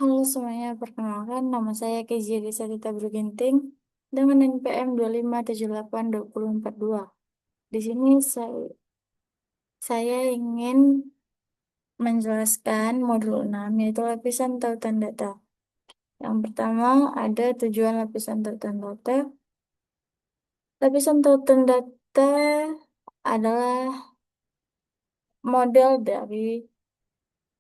Halo semuanya, perkenalkan nama saya Kezia Desa Tita Berginting dengan NPM 25782042. Di sini saya ingin menjelaskan modul 6 yaitu lapisan tautan data. Yang pertama ada tujuan lapisan tautan data. Lapisan tautan data adalah model dari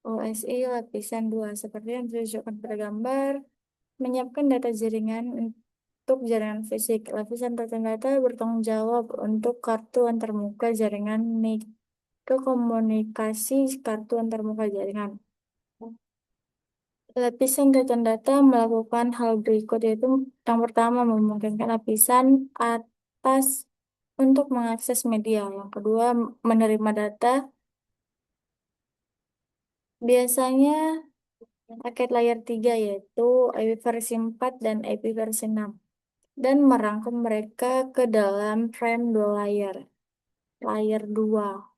OSI lapisan 2 seperti yang ditunjukkan pada gambar. Menyiapkan data jaringan untuk jaringan fisik. Lapisan data bertanggung jawab untuk kartu antarmuka jaringan mikrokomunikasi kartu antarmuka jaringan. Lapisan data melakukan hal berikut yaitu yang pertama memungkinkan lapisan atas untuk mengakses media. Yang kedua menerima data biasanya paket layar 3 yaitu IP versi 4 dan IP versi 6 dan merangkum mereka ke dalam frame dua layar, layar 2.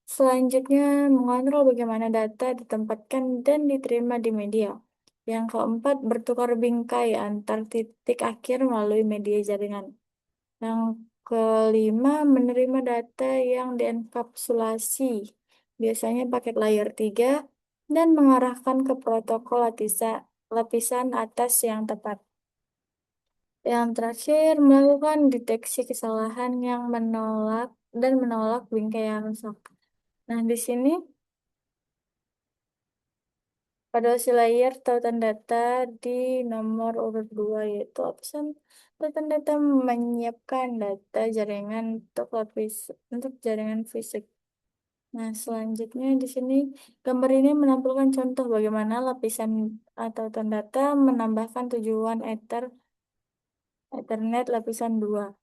Selanjutnya, mengontrol bagaimana data ditempatkan dan diterima di media. Yang keempat, bertukar bingkai antar titik akhir melalui media jaringan. Yang kelima, menerima data yang dienkapsulasi, biasanya paket layar 3, dan mengarahkan ke protokol lapisan atas yang tepat. Yang terakhir, melakukan deteksi kesalahan yang menolak bingkai yang rusak. Nah, di sini pada hasil layar tautan data di nomor urut 2 yaitu lapisan tautan data menyiapkan data jaringan untuk jaringan fisik. Nah, selanjutnya di sini gambar ini menampilkan contoh bagaimana lapisan tautan data menambahkan tujuan Ethernet lapisan 2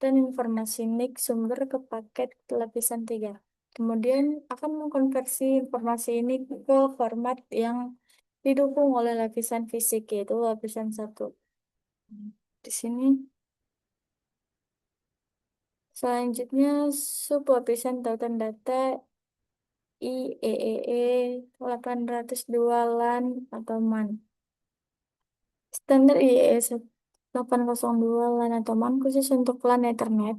dan informasi NIC sumber ke paket lapisan 3. Kemudian akan mengkonversi informasi ini ke format yang didukung oleh lapisan fisik, yaitu lapisan 1. Di sini, selanjutnya, sub lapisan tautan data IEEE 802 LAN atau MAN. Standar IEEE 802 LAN atau MAN khusus untuk LAN Ethernet,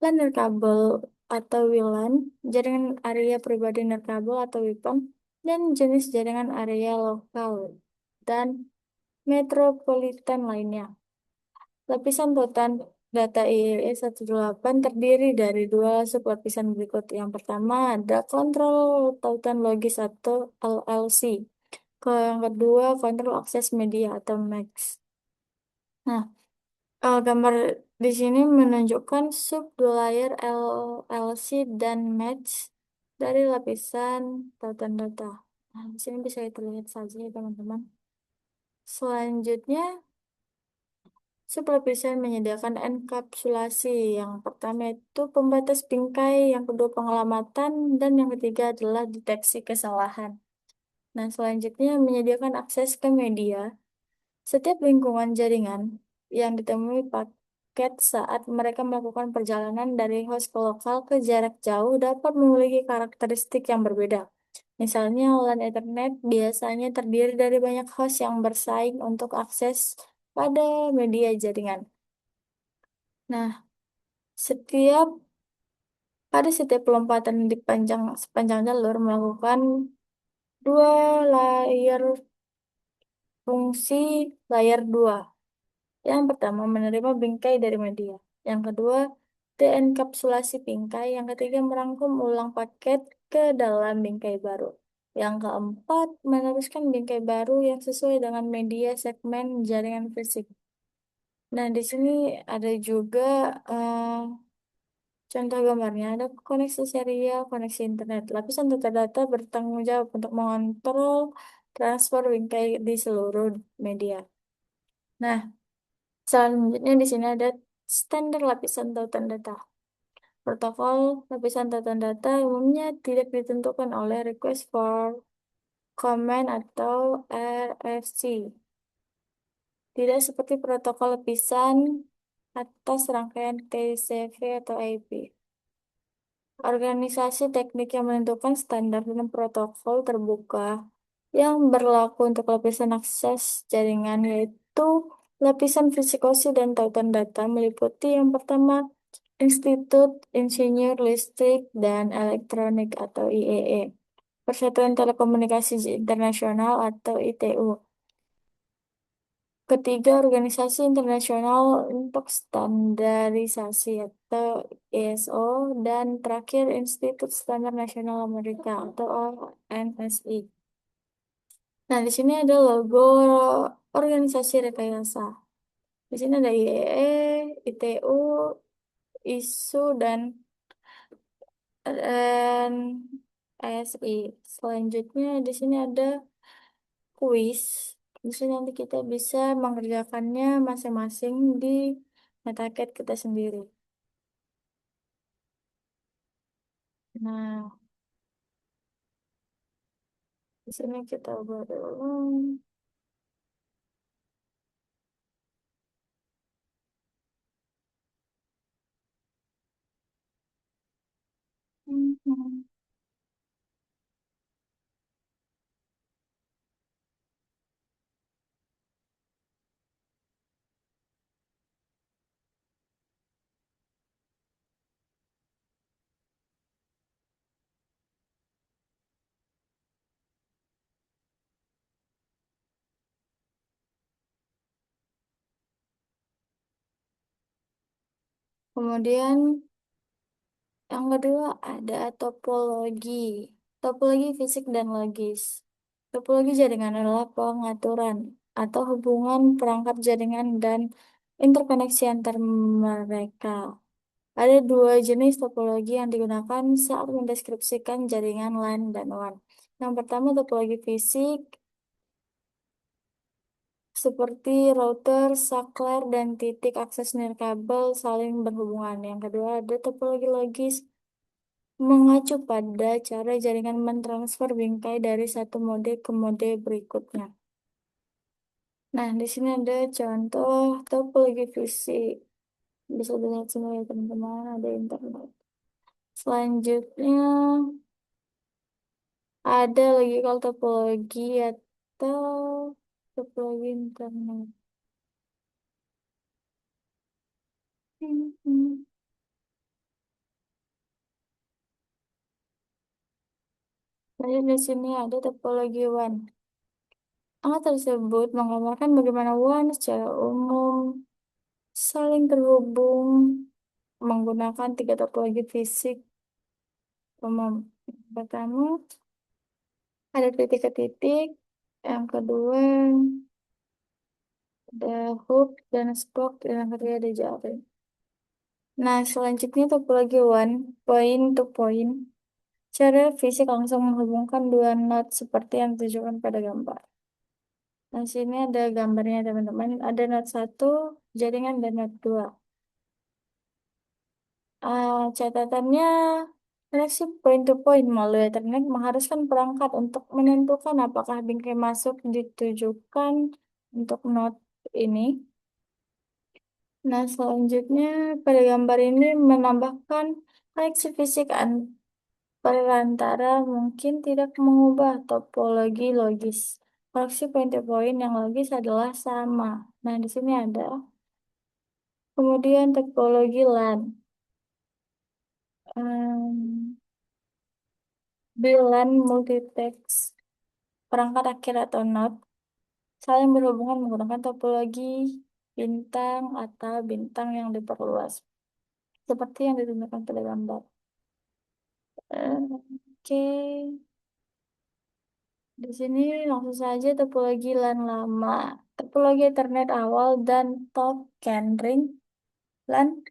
LAN nirkabel atau WLAN, jaringan area pribadi nirkabel atau WIPON, dan jenis jaringan area lokal dan metropolitan lainnya. Lapisan tautan data IEEE 18 terdiri dari dua sublapisan berikut. Yang pertama ada kontrol tautan logis atau LLC. Yang kedua kontrol akses media atau MAX. Nah, gambar di sini menunjukkan sub dua layer LLC dan match dari lapisan tautan data. Nah, di sini bisa terlihat saja ya teman-teman. Selanjutnya, sub lapisan menyediakan enkapsulasi. Yang pertama itu pembatas bingkai, yang kedua pengelamatan, dan yang ketiga adalah deteksi kesalahan. Nah, selanjutnya menyediakan akses ke media. Setiap lingkungan jaringan yang ditemui paket saat mereka melakukan perjalanan dari host ke lokal ke jarak jauh dapat memiliki karakteristik yang berbeda. Misalnya, LAN Ethernet biasanya terdiri dari banyak host yang bersaing untuk akses pada media jaringan. Nah, setiap setiap lompatan di sepanjang jalur melakukan dua layar fungsi layar 2. Yang pertama, menerima bingkai dari media. Yang kedua, deenkapsulasi bingkai. Yang ketiga, merangkum ulang paket ke dalam bingkai baru. Yang keempat, meneruskan bingkai baru yang sesuai dengan media segmen jaringan fisik. Nah, di sini ada juga contoh gambarnya. Ada koneksi serial, koneksi internet. Lapisan data bertanggung jawab untuk mengontrol transfer bingkai di seluruh media. Nah, selanjutnya di sini ada standar lapisan tautan data. Protokol lapisan tautan data umumnya tidak ditentukan oleh Request for Comment atau RFC. Tidak seperti protokol lapisan atas rangkaian TCP atau IP. Organisasi teknik yang menentukan standar dan protokol terbuka yang berlaku untuk lapisan akses jaringan yaitu lapisan fisikosi dan tautan data meliputi yang pertama Institut Insinyur Listrik dan Elektronik atau IEE, Persatuan Telekomunikasi Internasional atau ITU. Ketiga, Organisasi Internasional untuk Standarisasi atau ISO, dan terakhir Institut Standar Nasional Amerika atau ONSI. Nah, di sini ada logo organisasi rekayasa. Di sini ada IEE, ITU, ISU, dan ASI. Selanjutnya di sini ada kuis. Di sini nanti kita bisa mengerjakannya masing-masing di metacat kita sendiri. Nah, di sini kita buat ulang. Mhm. Kemudian yang kedua ada topologi. Topologi fisik dan logis. Topologi jaringan adalah pengaturan atau hubungan perangkat jaringan dan interkoneksi antar mereka. Ada dua jenis topologi yang digunakan saat mendeskripsikan jaringan LAN dan WAN. Yang pertama topologi fisik seperti router, saklar, dan titik akses nirkabel saling berhubungan. Yang kedua ada topologi logis mengacu pada cara jaringan mentransfer bingkai dari satu mode ke mode berikutnya. Nah, di sini ada contoh topologi fisik. Bisa dilihat semua ya teman-teman, ada internet. Selanjutnya ada lagi kalau topologi atau topologi internet. Hmm. Lalu di sini ada topologi WAN. Angka tersebut menggambarkan bagaimana WAN secara umum saling terhubung menggunakan tiga topologi fisik umum. Pertama, ada titik ke titik. Yang kedua, ada hub dan spoke. Dan yang ketiga, ada jaring. Nah, selanjutnya topologi one, point to point. Cara fisik langsung menghubungkan dua node seperti yang ditunjukkan pada gambar. Nah, sini ada gambarnya teman-teman. Ada node satu, jaringan, dan node dua. Catatannya, koneksi point to point melalui Ethernet mengharuskan perangkat untuk menentukan apakah bingkai masuk ditujukan untuk node ini. Nah, selanjutnya pada gambar ini menambahkan koneksi fisik perantara mungkin tidak mengubah topologi logis. Koneksi point to point yang logis adalah sama. Nah, di sini ada. Kemudian topologi LAN. Em, Bilan multitext perangkat akhir atau node saling berhubungan menggunakan topologi bintang atau bintang yang diperluas, seperti yang ditunjukkan pada gambar. Oke, di sini langsung saja topologi LAN lama, topologi Ethernet awal, dan token ring. LAN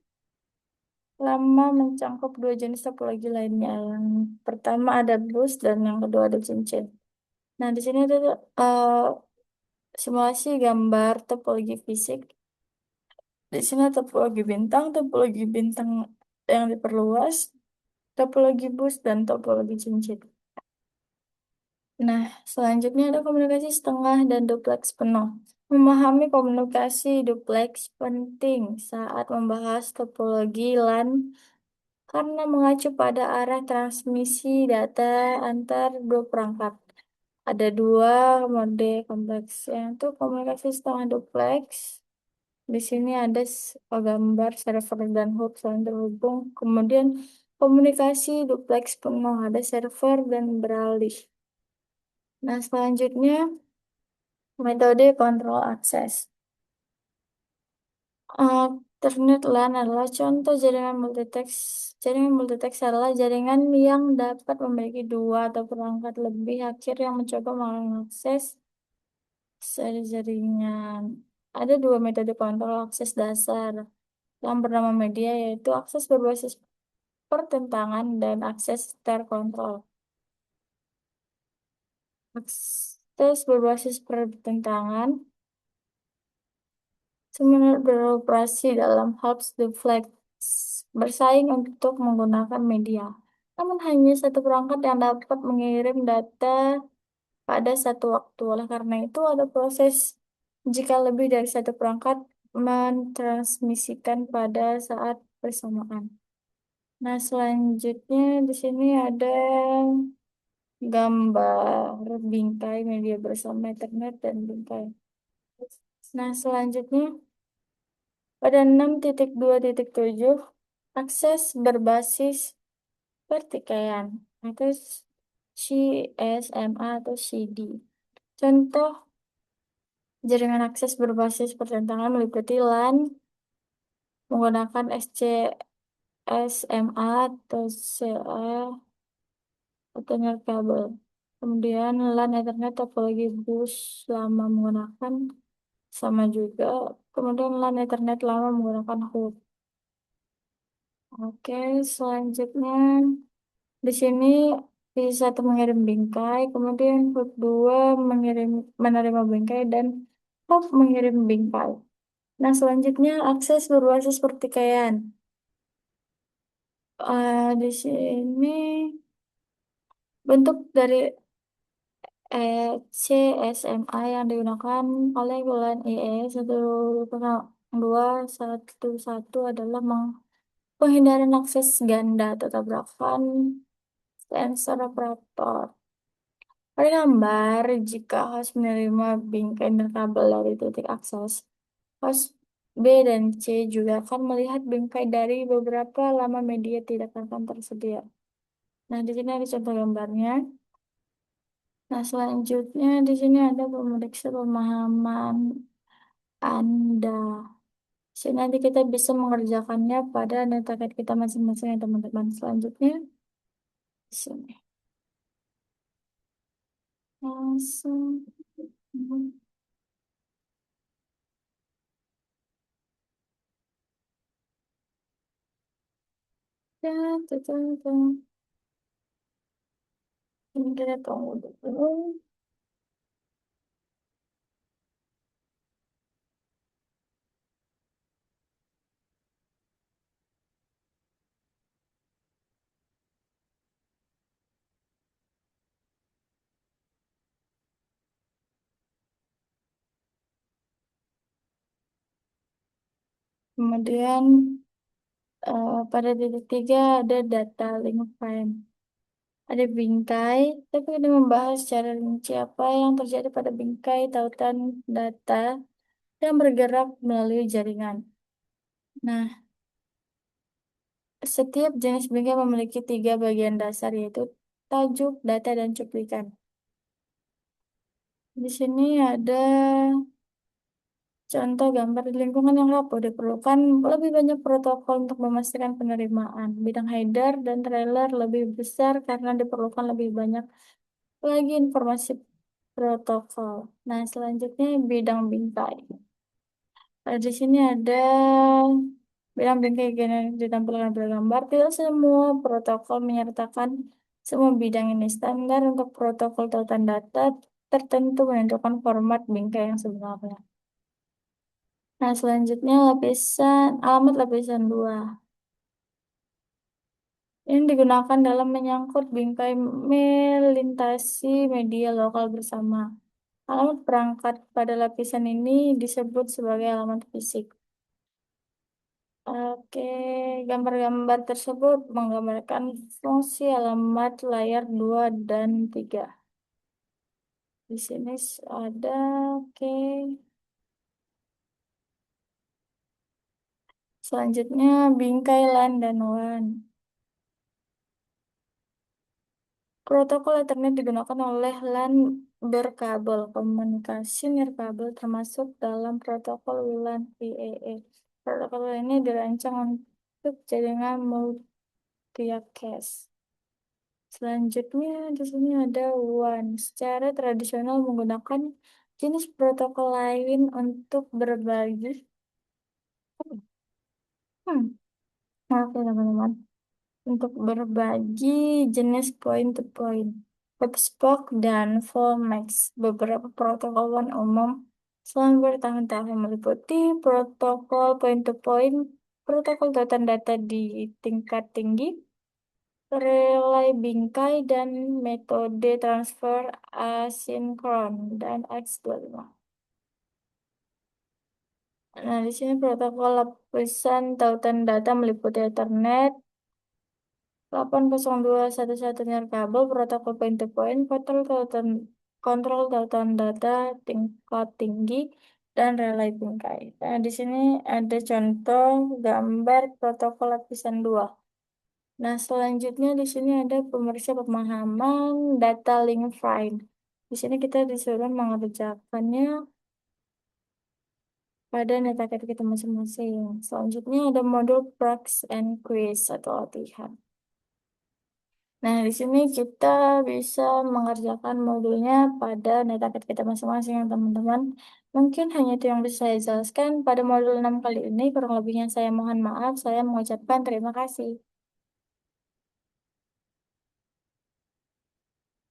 lama mencangkup dua jenis topologi lainnya. Yang pertama ada bus dan yang kedua ada cincin. Nah, di sini ada eh, simulasi gambar topologi fisik. Di sini topologi bintang yang diperluas, topologi bus, dan topologi cincin. Nah, selanjutnya ada komunikasi setengah dan duplex penuh. Memahami komunikasi duplex penting saat membahas topologi LAN karena mengacu pada arah transmisi data antar dua perangkat. Ada dua mode kompleks, yang itu komunikasi setengah duplex. Di sini ada gambar server dan hub saling terhubung. Kemudian komunikasi duplex penuh, ada server dan beralih. Nah, selanjutnya metode kontrol akses. Ethernet LAN adalah contoh jaringan multitext. Jaringan multitext adalah jaringan yang dapat memiliki dua atau perangkat lebih akhir yang mencoba mengakses seri jaringan. Ada dua metode kontrol akses dasar yang bernama media, yaitu akses berbasis pertentangan dan akses terkontrol. Akses berbasis pertentangan sebenarnya beroperasi dalam hubs duplex bersaing untuk menggunakan media. Namun hanya satu perangkat yang dapat mengirim data pada satu waktu. Oleh karena itu ada proses jika lebih dari satu perangkat mentransmisikan pada saat bersamaan. Nah, selanjutnya di sini ada gambar bingkai media bersama Ethernet dan bingkai. Nah, selanjutnya pada 6.2.7 akses berbasis pertikaian atau CSMA atau CD. Contoh jaringan akses berbasis pertentangan meliputi LAN menggunakan SCSMA atau CA atau kabel. Kemudian LAN Ethernet topologi bus lama menggunakan sama juga. Kemudian LAN Ethernet lama menggunakan hub. Oke, selanjutnya di sini pis satu mengirim bingkai, kemudian hub 2 menerima bingkai dan hub mengirim bingkai. Nah, selanjutnya akses berbasis pertikaian. Di sini bentuk dari CSMA yang digunakan oleh bulan IE 1.2.1.1 adalah penghindaran akses ganda atau tabrakan sensor operator. Pada gambar, jika host menerima bingkai dan kabel dari titik akses, host B dan C juga akan melihat bingkai dari beberapa lama media tidak akan tersedia. Nah, di sini ada contoh gambarnya. Nah, selanjutnya di sini ada pemeriksa pemahaman Anda. Jadi nanti kita bisa mengerjakannya pada target kita masing-masing ya teman-teman. Selanjutnya di sini. Langsung. Ya, tuh, tuh, tuh. Ini kita tunggu dulu. Kemudian pada titik tiga ada data link frame. Ada bingkai, tapi kita membahas secara rinci apa yang terjadi pada bingkai tautan data yang bergerak melalui jaringan. Nah, setiap jenis bingkai memiliki tiga bagian dasar, yaitu tajuk, data, dan cuplikan. Di sini ada contoh gambar di lingkungan yang rapuh. Diperlukan lebih banyak protokol untuk memastikan penerimaan. Bidang header dan trailer lebih besar karena diperlukan lebih banyak lagi informasi protokol. Nah, selanjutnya bidang bingkai. Di sini ada bidang bingkai yang ditampilkan pada gambar. Tidak semua protokol menyertakan semua bidang ini. Standar untuk protokol tautan data tertentu menentukan format bingkai yang sebenarnya. Nah, selanjutnya alamat lapisan 2. Ini digunakan dalam menyangkut bingkai melintasi media lokal bersama. Alamat perangkat pada lapisan ini disebut sebagai alamat fisik. Oke, gambar-gambar tersebut menggambarkan fungsi alamat layar 2 dan 3. Di sini ada, oke. Selanjutnya bingkai LAN dan WAN. Protokol Ethernet digunakan oleh LAN berkabel komunikasi nirkabel termasuk dalam protokol WLAN PAA. Protokol ini dirancang untuk jaringan multiaccess. Selanjutnya di sini ada WAN. Secara tradisional menggunakan jenis protokol lain untuk berbagi. Hmm, maaf ya teman-teman. Untuk berbagi jenis point-to-point, WebSpoke, dan Volmax. Beberapa protokol WAN umum selama bertahun-tahun meliputi protokol point-to-point, protokol tautan data di tingkat tinggi, relay bingkai, dan metode transfer asinkron dan X25. Nah, di sini protokol lapisan tautan data meliputi Ethernet, 802.11 nirkabel, protokol point-to-point, kontrol tautan data tingkat tinggi, dan relay bingkai. Nah, di sini ada contoh gambar protokol lapisan 2. Nah, selanjutnya di sini ada pemeriksa pemahaman data link file. Di sini kita disuruh mengerjakannya pada netaket kita masing-masing. Selanjutnya ada modul practice and quiz atau latihan. Nah, di sini kita bisa mengerjakan modulnya pada netaket kita masing-masing ya teman-teman. Mungkin hanya itu yang bisa saya jelaskan pada modul 6 kali ini. Kurang lebihnya saya mohon maaf. Saya mengucapkan terima kasih.